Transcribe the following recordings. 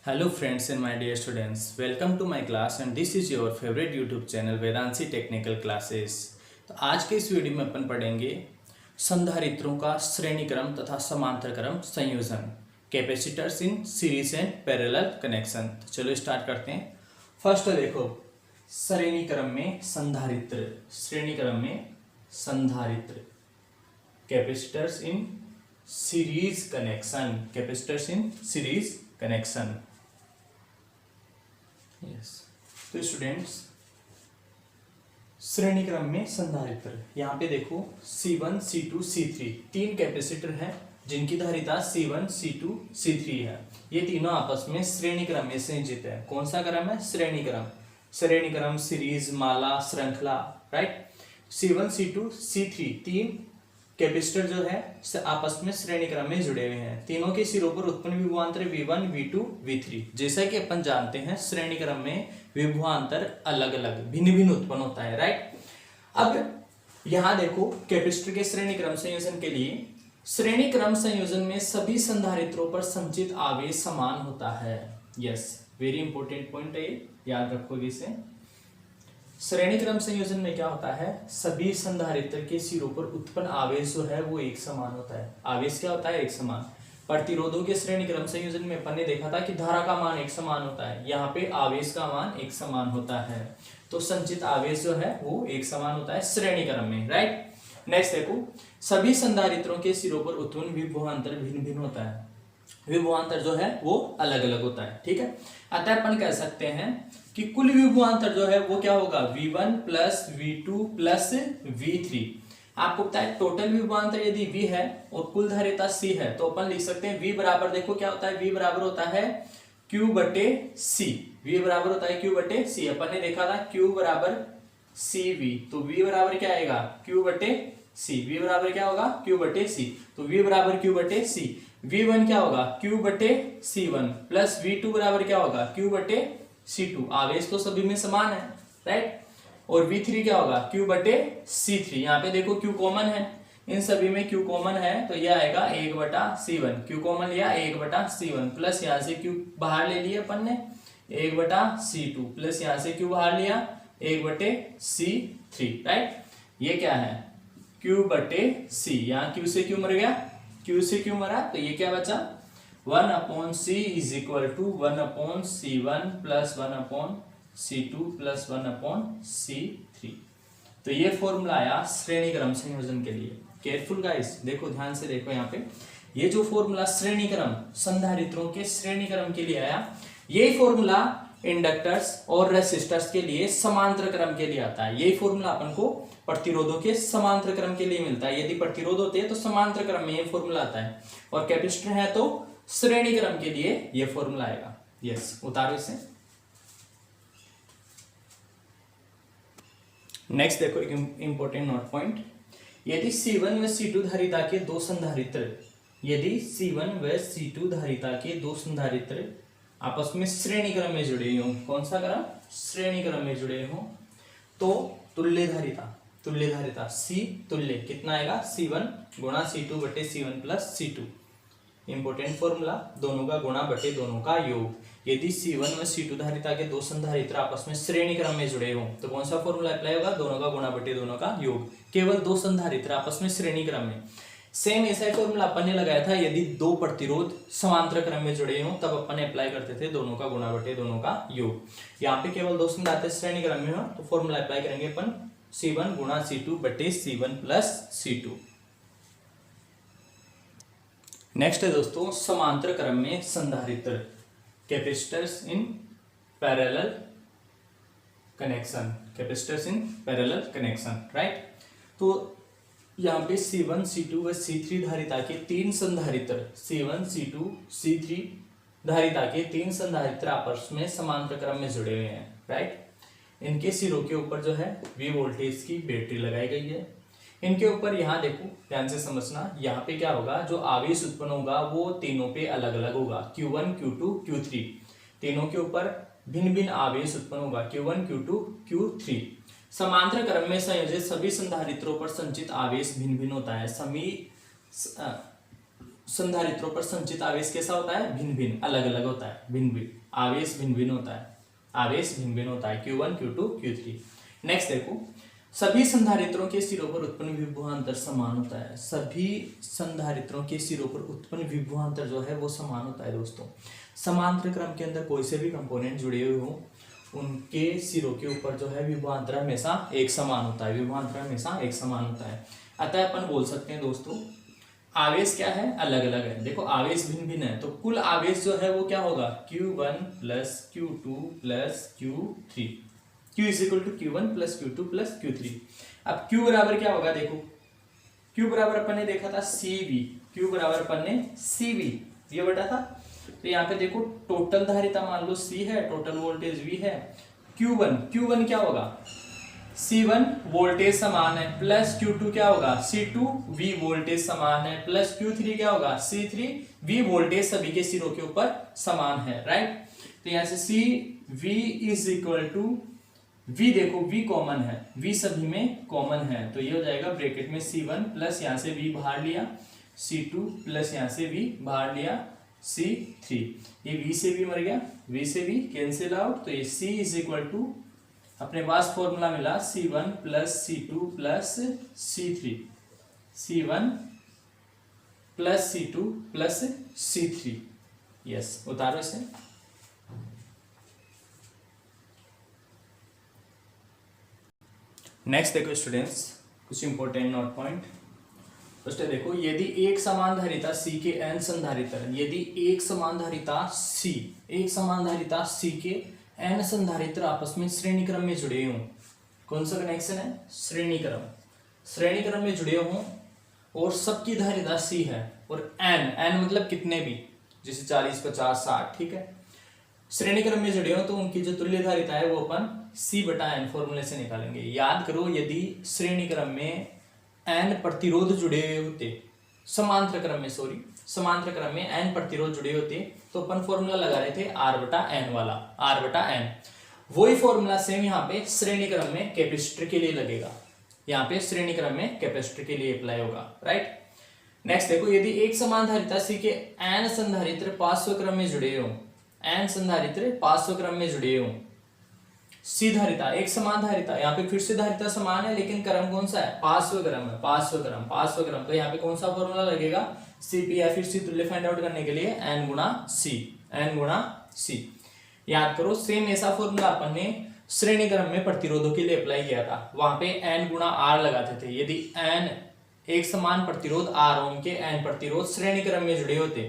Hello friends and my dear students, welcome to my class and this is your favorite YouTube channel Vedanshi technical classes. तो आज के इस video में अपन पढ़ेंगे संधारित्रों का श्रेणीक्रम तथा समांतर क्रम संयोजन, capacitors in series and parallel connection. तो चलो स्टार्ट करते हैं। फर्स्ट देखो श्रेणी क्रम में संधारित्र, श्रेणी क्रम में संधारित्र, capacitors in series connection, capacitors in series connection. Yes तो स्टूडेंट्स श्रेणी क्रम में संधारित्र, यहाँ पे देखो C1, C2, C3 तीन कैपेसिटर हैं जिनकी धारिता C1, C2, C3 है। ये तीनों आपस में श्रेणी क्रम में संयोजित है। कौन सा क्रम है? श्रेणी क्रम। श्रेणी क्रम, सीरीज, माला, श्रृंखला, राइट। C1, C2, C3 तीन कैपेसिटर जो है आपस में श्रेणी क्रम में जुड़े हुए हैं। तीनों के सिरों पर उत्पन्न विभवांतर V1, V2, V3। जैसा कि अपन जानते हैं श्रेणी क्रम में विभवांतर अलग अलग भिन्न भिन्न उत्पन्न होता है, राइट। अब यहां देखो कैपेसिटर के श्रेणी क्रम संयोजन के लिए, श्रेणी क्रम संयोजन में सभी संधारित्रों पर संचित आवेश समान होता है। यस, वेरी इंपॉर्टेंट पॉइंट है, याद रखोगे इसे। श्रेणी क्रम संयोजन में क्या होता है? सभी संधारित्र के सिरों पर उत्पन्न आवेश जो है वो एक समान होता है। आवेश क्या होता है? एक समान। प्रतिरोधों के श्रेणी क्रम संयोजन में अपन ने देखा था कि धारा का मान एक समान होता है, यहाँ पे आवेश का मान एक समान होता है, तो संचित आवेश जो है वो एक समान होता है श्रेणी क्रम में, राइट। नेक्स्ट देखो, सभी संधारित्रों के सिरों पर उत्पन्न विभवांतर भिन्न भिन्न होता है। विभवांतर जो है वो अलग अलग होता है, ठीक है। अतः अपन कह सकते हैं कि कुल विभवांतर जो है वो क्या होगा? V1 plus V2 plus V3। आपको पता है टोटल विभवांतर यदि V है और कुल धारिता C है तो अपन लिख सकते हैं V बराबर, देखो क्या होता है, V बराबर होता है Q बटे C। V बराबर होता है Q बटे C। अपन ने देखा था Q बराबर CV, तो V बराबर क्या आएगा? Q बटे C। V बराबर क्या होगा? Q बटे C। तो V बराबर Q बटे C। V1 क्या होगा? Q बटे C1 प्लस V2 बराबर क्या होगा? Q बटे C2। आवेश तो सभी में समान है, राइट। और V3 क्या होगा? Q बटे C3। यहाँ पे देखो Q कॉमन है, इन सभी में Q कॉमन है तो यह आएगा 1 बटा C1। Q कॉमन लिया 1 बटा C1 प्लस यहाँ से Q बाहर ले लिया अपन ने 1 बटा C2 प्लस यहाँ से Q बाहर लिया 1 बटे C3, राइट। ये क्या है? Q बटे C। यहाँ Q से Q मर गया, Q से Q मरा तो ये क्या बचा? 1 upon C is equal to 1 upon C1 plus 1 upon C2 plus 1 upon C3। तो ये फॉर्मूला आया श्रेणी क्रम संयोजन के लिए। केयरफुल गाइस, देखो ध्यान से देखो यहाँ पे, ये जो फॉर्मूला श्रेणी क्रम संधारित्रों के श्रेणी क्रम के लिए आया, यही फॉर्मूला इंडक्टर्स और रेसिस्टर्स के लिए समांतर क्रम के लिए आता है। यही फॉर्मूला अपन को प्रतिरोधों के समांतर क्रम के लिए मिलता है। यदि प्रतिरोध होते हैं तो समांतर क्रम में ये फॉर्मूला आता है, और कैपेसिटर है तो श्रेणी क्रम के लिए ये फॉर्मूला आएगा। यस, उतारो इसे। नेक्स्ट देखो एक इंपॉर्टेंट नोट पॉइंट, यदि C1 व C2 धारिता के दो संधारित्र, यदि C1 व C2 धारिता के दो संधारित्र आपस में श्रेणी क्रम में जुड़े हों, कौन सा क्रम? श्रेणी क्रम में जुड़े हों, तो तुल्य धारिता C तुल्य कितना आएगा? C1 गुणा C2 बटे C1 plus C2। Important formula, दोनों का गुणा बटे दोनों का योग। यदि C1 व C2 धारिता के दो संधारित्र आपस में श्रेणी क्रम में जुड़े हों तो कौन सा फॉर्मूला अप्लाई होगा? दोनों का गुणा बटे दोनों का योग। केवल दो संधारित्र आपस में श्रेणी क्रम में। सेम ऐसा ही फॉर्मूला अपन ने लगाया था यदि दो प्रतिरोध समांतर क्रम में जुड़े हों, तब अपन ने अप्लाई करते थे दोनों का गुणा बटे दोनों का योग। यहाँ पे केवल दो संधारित्र श्रेणी क्रम में हो तो फॉर्मूला अप्लाई करेंगे अपन C1 गुणा C2 बटे C1 प्लस C2। नेक्स्ट है दोस्तों समांतर क्रम में संधारित्र, capacitors in parallel connection, capacitors in parallel connection, right. तो यहाँ पे C1, C2 व C3 धारिता के तीन संधारित्र, C1, C2, C3 धारिता के तीन संधारित्र आपस में समांतर क्रम में जुड़े हुए हैं, राइट। इनके सिरों के ऊपर जो है V वोल्टेज की बैटरी लगाई गई है। इनके ऊपर यहाँ देखो ध्यान से समझना, यहाँ पे क्या होगा? जो आवेश उत्पन्न होगा वो तीनों पे अलग अलग होगा, Q1, Q2, Q3। तीनों के ऊपर भिन्न भिन्न आवेश उत्पन्न होगा, Q1, Q2, Q3। समांतर क्रम में संयोजित सभी संधारित्रों पर संचित आवेश भिन्न भिन्न होता है। संधारित्रों पर संचित आवेश कैसा होता है? भिन्न भिन्न, अलग अलग होता है, भिन्न भिन्न आवेश, भिन्न भिन्न होता है, आवेश भिन्न भिन्न होता है, Q1 Q2 Q3। नेक्स्ट देखो, सभी संधारित्रों के सिरों पर उत्पन्न विभवांतर समान होता है। सभी संधारित्रों के सिरों पर उत्पन्न विभवांतर जो है वो समान होता है दोस्तों। समांतर क्रम के अंदर कोई से भी कंपोनेंट जुड़े हुए हो, उनके सिरों के ऊपर जो है विभवांतर हमेशा एक समान होता है, विभवांतर हमेशा एक समान होता है। अतः अपन बोल सकते हैं दोस्तों, आवेश क्या है? अलग अलग है। देखो आवेश भिन्न भिन्न है, तो कुल आवेश जो है वो क्या होगा? Q1 plus Q2 plus Q3, Q is equal to Q1 plus Q2 plus Q3। अब Q बराबर क्या होगा? देखो Q बराबर अपन ने देखा था CV, Q बराबर अपन ने CV ये बटा था। तो यहाँ पे देखो टोटल धारिता मान लो C है, टोटल वोल्टेज V है। Q1 क्या होगा? C1 वोल्टेज समान है, प्लस Q2 क्या होगा? C2 V वोल्टेज समान है, प्लस Q3 क्या होगा? C3 V वोल्टेज सभी के सिरों के ऊपर समान है, राइट। तो यहाँ से CV is equal to V, देखो V कॉमन है, V सभी में कॉमन है, तो ये हो जाएगा ब्रैकेट में C1 प्लस यहाँ से V बाहर लिया, C2 प्लस यहाँ से V बाहर लिया, C3। ये V से V मर गया, V से V कैंसिल आउट, तो ये C इज इक्वल टू अपने पास फॉर्मूला मिला C1 plus C2 plus C3, C1 plus C2 plus C3। Yes, उतारो इसे। नेक्स्ट देखो स्टूडेंट्स, कुछ इंपॉर्टेंट नोट पॉइंट। फर्स्ट देखो, यदि एक समान धारिता C के n संधारित्र, यदि एक समान धारिता C के n संधारित्र आपस में श्रेणी क्रम में जुड़े हों, कौन सा कनेक्शन है? श्रेणी क्रम में जुड़े हों और सबकी धारिता C है और n मतलब कितने भी, जैसे 40 50 60, ठीक है, श्रेणी क्रम में जुड़े हो तो उनकी जो तुल्य धारिता है वो अपन C बटा n फॉर्मूले से निकालेंगे। याद करो, यदि श्रेणी क्रम में n प्रतिरोध जुड़े हुए होते, समांतर क्रम में n प्रतिरोध जुड़े होते, तो अपन फॉर्मूला लगा रहे थे R बटा n वाला, R बटा n। वही फॉर्मूला सेम यहाँ पे श्रेणी क्रम में कैपेसिटर के लिए लगेगा, यहाँ पे श्रेणी क्रम में कैपेसिटर के लिए अप्लाई होगा, राइट। नेक्स्ट देखो, यदि एक समान धारिता C के n संधारित्र 500 क्रम में जुड़े हो, n संधारित्र 500 क्रम में जुड़े हो, C धारिता एक समान धारिता, यहाँ पे फिर से धारिता समान है लेकिन क्रम कौन सा है? 500 क्रम है, 500 क्रम। तो यहाँ पे कौन सा फॉर्मूला लगेगा? Cp या फिर C तुल्य फाइंड आउट करने के लिए n गुणा C। याद करो, सेम ऐसा फॉर्मूला अपन ने श्रेणी क्रम में प्रतिरोधों के लिए अप्लाई किया था, वहां पे n गुणा R लगाते थे। यदि n एक समान प्रतिरोध R ओम के n प्रतिरोध श्रेणी क्रम में जुड़े होते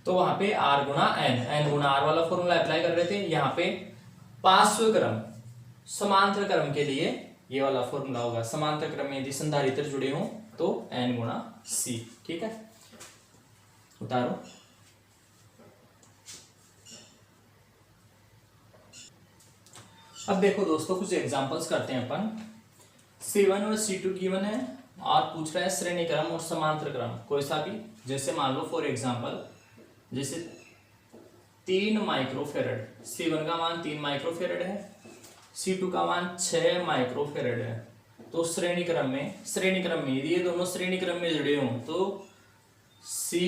तो वहां पे R गुणा n गुणा R वाला फॉर्मूला अप्लाई कर रहे थे। यहाँ पे 500 क्रम समांतर क्रम के लिए ये वाला फॉर्मूला होगा, समांतर क्रम में यदि संधारित्र जुड़े हों तो n गुणा C, ठीक है। उतारो। अब देखो दोस्तों, कुछ एग्जांपल्स करते हैं अपन। C1 और C2 गिवन है और पूछ रहा है श्रेणी क्रम और समांतर क्रम कोई सा भी, जैसे मान लो फॉर एग्जांपल, जैसे 3 माइक्रोफेरेड, C1 का मान 3 माइक्रोफेरेड है, C2 का मान 6 माइक्रोफेरेड है। तो श्रेणी क्रम में यदि ये दोनों श्रेणी क्रम में जुड़े हों तो C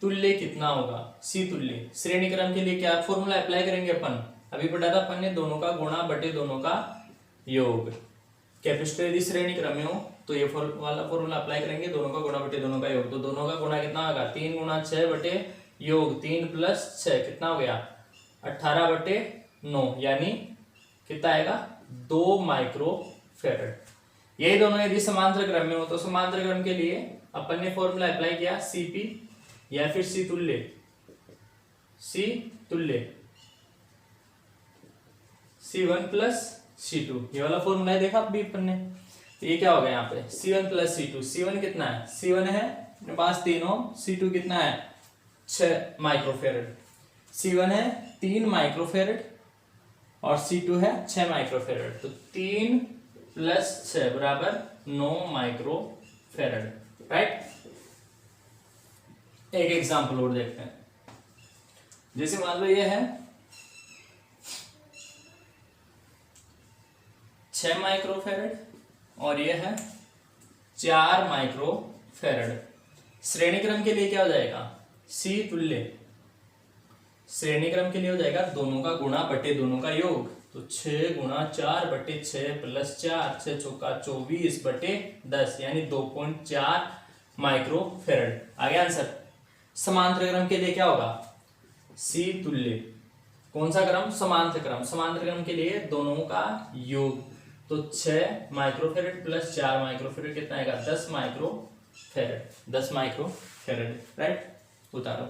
तुल्य कितना होगा? C तुल्य श्रेणी क्रम के लिए क्या फॉर्मूला अप्लाई करेंगे अपन? अभी पढ़ा था अपन ने, दोनों का गुणा बटे दोनों का योग। कैपेसिटर यदि श्रेणी क्रम में हो तो ये वाला फॉर्मूला अप्लाई करेंगे, दोनों का गुणा बटे दोनों का योग। तो दोनों का गुणा कितना होगा? 3 गुणा 6 बटे योग 3 प्लस 6 कितना हो गया? 18 बटे 9, यानी कितना आएगा? 2 माइक्रोफेरेड। यही दोनों यदि समांतर क्रम में हो तो समांतर क्रम के लिए अपन ने फॉर्मूला अप्लाई किया Cp या फिर C तुल्य C1 प्लस C2, ये वाला फॉर्मूला है, देखा अभी अपन ने। तो ये क्या हो गया यहाँ पे? C1 plus C2। C1 कितना है? C1 है अपने पास 3 ओम, C2 कितना है? 6 माइक्रोफेरेड। C1 है 3 माइक्रोफेरेड और C2 है 6 माइक्रोफेरेड। तो 3 प्लस 6 बराबर 9 माइक्रोफेरेड, राइट। एक एग्जांपल और देखते हैं। जैसे मान लो ये है 6 माइक्रोफेरेड और ये है 4 माइक्रोफेरेड। श्रेणी क्रम के लिए क्या हो जाएगा? सी तुल्य श्रेणी क्रम के लिए हो जाएगा दोनों का गुणा बटे दोनों का योग, तो 6 गुणा 4 बटे 6 प्लस 4, 6 चौका 24 बटे 10 यानी 2.4 माइक्रो फेरड आ गया आंसर। समांतर क्रम के लिए क्या होगा, सी तुल्य कौन सा क्रम, समांतर क्रम, समांतर क्रम के लिए दोनों का योग, तो 6 माइक्रोफेरेड प्लस 4 माइक्रोफेरेड कितना आएगा, 10 माइक्रोफेरेड, 10 माइक्रोफेरेड, राइट, उतारो।